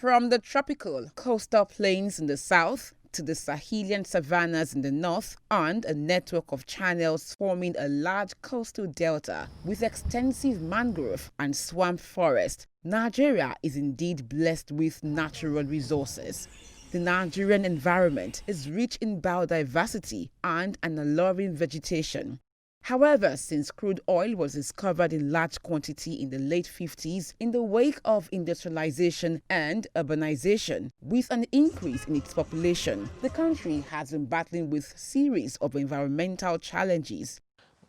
From the tropical coastal plains in the south to the Sahelian savannas in the north, and a network of channels forming a large coastal delta with extensive mangrove and swamp forest, Nigeria is indeed blessed with natural resources. The Nigerian environment is rich in biodiversity and an alluring vegetation. However, since crude oil was discovered in large quantity in the late 50s in the wake of industrialization and urbanization, with an increase in its population, the country has been battling with a series of environmental challenges.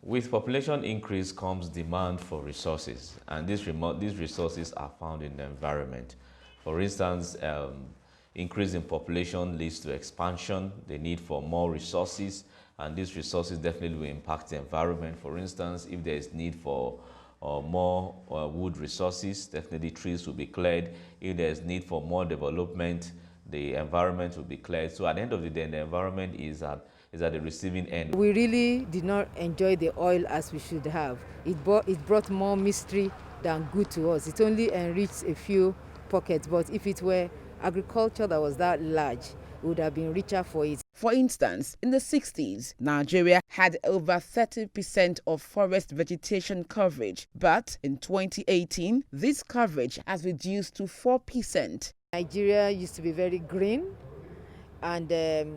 With population increase comes demand for resources, and these resources are found in the environment. For instance, increase in population leads to expansion, the need for more resources, and these resources definitely will impact the environment. For instance, if there is need for more wood resources, definitely trees will be cleared. If there is need for more development, the environment will be cleared. So at the end of the day, the environment is at the receiving end. We really did not enjoy the oil as we should have. It brought more mystery than good to us. It only enriched a few pockets, but if it were agriculture that was that large, we would have been richer for it. For instance, in the 60s, Nigeria had over 30% of forest vegetation coverage, but in 2018, this coverage has reduced to 4%. Nigeria used to be very green, and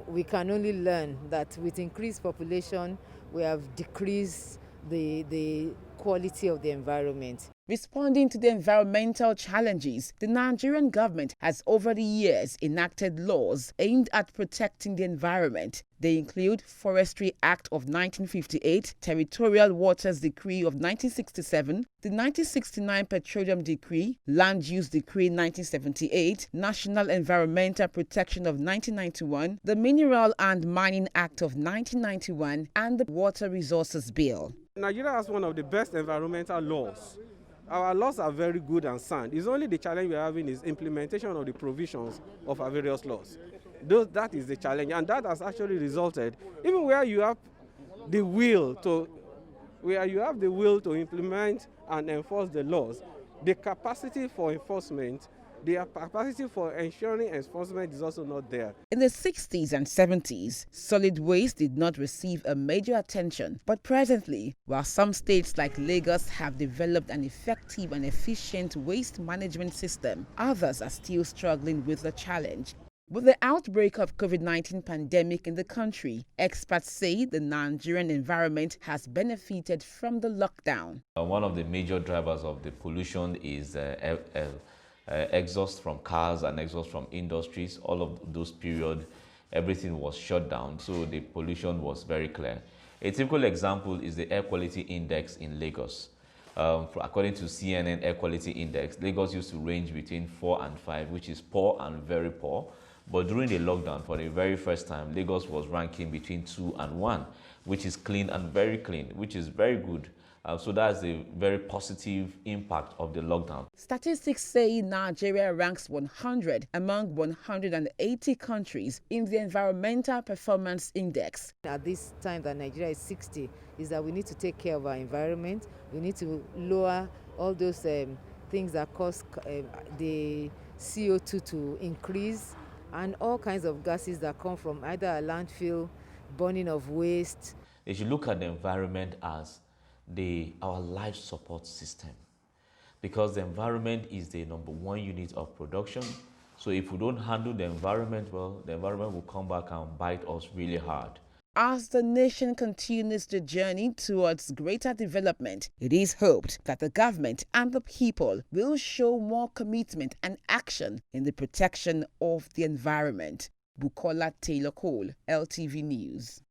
we can only learn that with increased population, we have decreased the quality of the environment. Responding to the environmental challenges, the Nigerian government has over the years enacted laws aimed at protecting the environment. They include Forestry Act of 1958, Territorial Waters Decree of 1967, the 1969 Petroleum Decree, Land Use Decree 1978, National Environmental Protection of 1991, the Mineral and Mining Act of 1991, and the Water Resources Bill. Nigeria has one of the best environmental laws. Our laws are very good and sound. It's only the challenge we're having is implementation of the provisions of our various laws. That is the challenge, and that has actually resulted, even where you have the will to implement and enforce the laws, the capacity for enforcement, the capacity for ensuring enforcement is also not there. In the 60s and 70s, solid waste did not receive a major attention. But presently, while some states like Lagos have developed an effective and efficient waste management system, others are still struggling with the challenge. With the outbreak of COVID-19 pandemic in the country, experts say the Nigerian environment has benefited from the lockdown. One of the major drivers of the pollution is exhaust from cars and exhaust from industries. All of those periods, everything was shut down, so the pollution was very clear. A typical example is the air quality index in Lagos. According to CNN air quality index, Lagos used to range between 4 and 5, which is poor and very poor. But during the lockdown, for the very first time, Lagos was ranking between 2 and 1, which is clean and very clean, which is very good. So that's a very positive impact of the lockdown. Statistics say Nigeria ranks 100 among 180 countries in the Environmental Performance Index. At this time that Nigeria is 60, is that we need to take care of our environment. We need to lower all those things that cause the CO2 to increase, and all kinds of gases that come from either a landfill, burning of waste. They should look at the environment as our life support system, because the environment is the #1 unit of production. So if we don't handle the environment well, the environment will come back and bite us really hard. As the nation continues the journey towards greater development, it is hoped that the government and the people will show more commitment and action in the protection of the environment. Bukola Taylor Cole, LTV News.